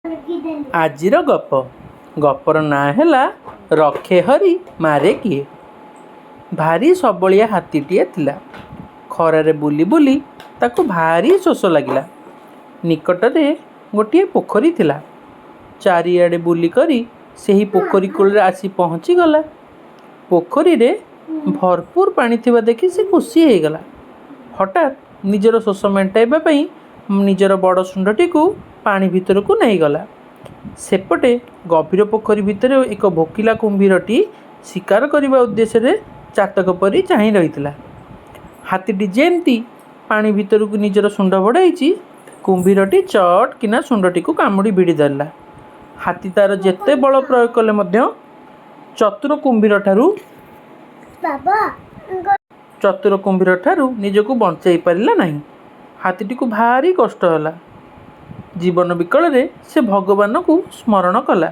ଆଜିର ଗପ। ଗପର ନାଁ ହେଲା ରଖେ ହରି ମାରେ କିଏ। ଭାରି ସବଳିଆ ହାତୀଟିଏ ଥିଲା। ଖରାରେ ବୁଲି ବୁଲି ତାକୁ ଭାରି ଶୋଷ ଲାଗିଲା। ନିକଟରେ ଗୋଟିଏ ପୋଖରୀ ଥିଲା। ଚାରିଆଡ଼େ ବୁଲି କରି ସେହି ପୋଖରୀ କୂଳରେ ଆସି ପହଞ୍ଚିଗଲା। ପୋଖରୀରେ ଭରପୁର ପାଣି ଥିବା ଦେଖି ସେ ଖୁସି ହେଇଗଲା। ହଠାତ୍ ନିଜର ଶୋଷ ମେଣ୍ଟାଇବା ପାଇଁ ନିଜର ବଡ଼ ଶୁଣ୍ଢଟିକୁ ପାଣି ଭିତରକୁ ନେଇଗଲା। ସେପଟେ ଗଭୀର ପୋଖରୀ ଭିତରେ ଏକ ଭୋକିଲା କୁମ୍ଭୀରଟି ଶିକାର କରିବା ଉଦ୍ଦେଶ୍ୟରେ ଚାତକ ପରି ଚାହିଁ ରହିଥିଲା। ହାତୀଟି ଯେମିତି ପାଣି ଭିତରକୁ ନିଜର ଶୁଣ୍ଢ ବଢ଼ାଇଛି, କୁମ୍ଭୀରଟି ଚଟ୍ କିନା ଶୁଣ୍ଢଟିକୁ କାମୁଡ଼ି ଭିଡ଼ି ଧରିଲା। ହାତୀ ତାର ଯେତେ ବଳ ପ୍ରୟୋଗ କଲେ ମଧ୍ୟ ଚତୁର କୁମ୍ଭୀରଠାରୁ ନିଜକୁ ବଞ୍ଚାଇ ପାରିଲା ନାହିଁ। ହାତୀଟିକୁ ଭାରି କଷ୍ଟ ହେଲା। ଜୀବନ ବିକଳରେ ସେ ଭଗବାନଙ୍କୁ ସ୍ମରଣ କଲା।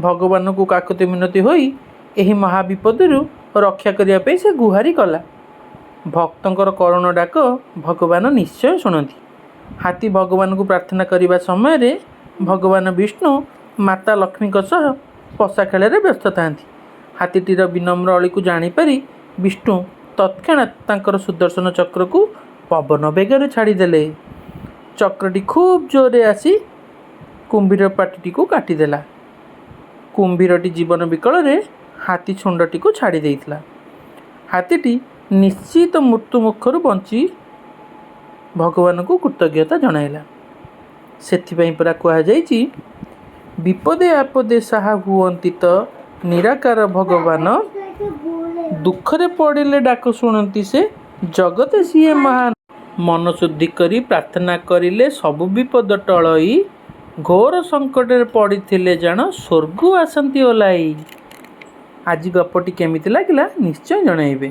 ଭଗବାନଙ୍କୁ କାକୁତି ମିନତି ହୋଇ ଏହି ମହାବିପଦରୁ ରକ୍ଷା କରିବା ପାଇଁ ସେ ଗୁହାରି କଲା। ଭକ୍ତଙ୍କର କରୁଣ ଡାକ ଭଗବାନ ନିଶ୍ଚୟ ଶୁଣନ୍ତି। ହାତୀ ଭଗବାନଙ୍କୁ ପ୍ରାର୍ଥନା କରିବା ସମୟରେ ଭଗବାନ ବିଷ୍ଣୁ ମାତା ଲକ୍ଷ୍ମୀଙ୍କ ସହ ପଶା ଖେଳରେ ବ୍ୟସ୍ତ ଥାନ୍ତି। ହାତୀଟିର ବିନମ୍ର ଅଳିକୁ ଜାଣିପାରି ବିଷ୍ଣୁ ତତ୍କ୍ଷଣାତ୍ ତାଙ୍କର ସୁଦର୍ଶନ ଚକ୍ରକୁ ପବନ ବେଗରେ ଛାଡ଼ିଦେଲେ। ଚକ୍ରଟି ଖୁବ୍ ଜୋରରେ ଆସି କୁମ୍ଭୀର ପାଟିଟିକୁ କାଟିଦେଲା। କୁମ୍ଭୀରଟି ଜୀବନ ବିକଳରେ ହାତୀ ଶୁଣ୍ଢଟିକୁ ଛାଡ଼ି ଦେଇଥିଲା। ହାତୀଟି ନିଶ୍ଚିତ ମୃତ୍ୟୁ ମୁଖରୁ ବଞ୍ଚି ଭଗବାନଙ୍କୁ କୃତଜ୍ଞତା ଜଣାଇଲା। ସେଥିପାଇଁ ପରା କୁହାଯାଇଛି, ବିପଦେ ଆପଦେ ସାହା ହୁଅନ୍ତି ତ ନିରାକାର ଭଗବାନ, ଦୁଃଖରେ ପଡ଼ିଲେ ଡାକ ଶୁଣନ୍ତି ସେ, ଜଗତେ ସିଏ ମହାନ। ମନ ଶୁଦ୍ଧି କରି ପ୍ରାର୍ଥନା କରିଲେ ସବୁ ବିପଦ ଟଳଇ, ଘୋର ସଙ୍କଟରେ ପଡ଼ିଥିଲେ ଜାଣ ସ୍ୱର୍ଗକୁ ଆସନ୍ତି ଓହ୍ଲାଇ। ଆଜି ଗପଟି କେମିତି ଲାଗିଲା ନିଶ୍ଚୟ ଜଣାଇବେ।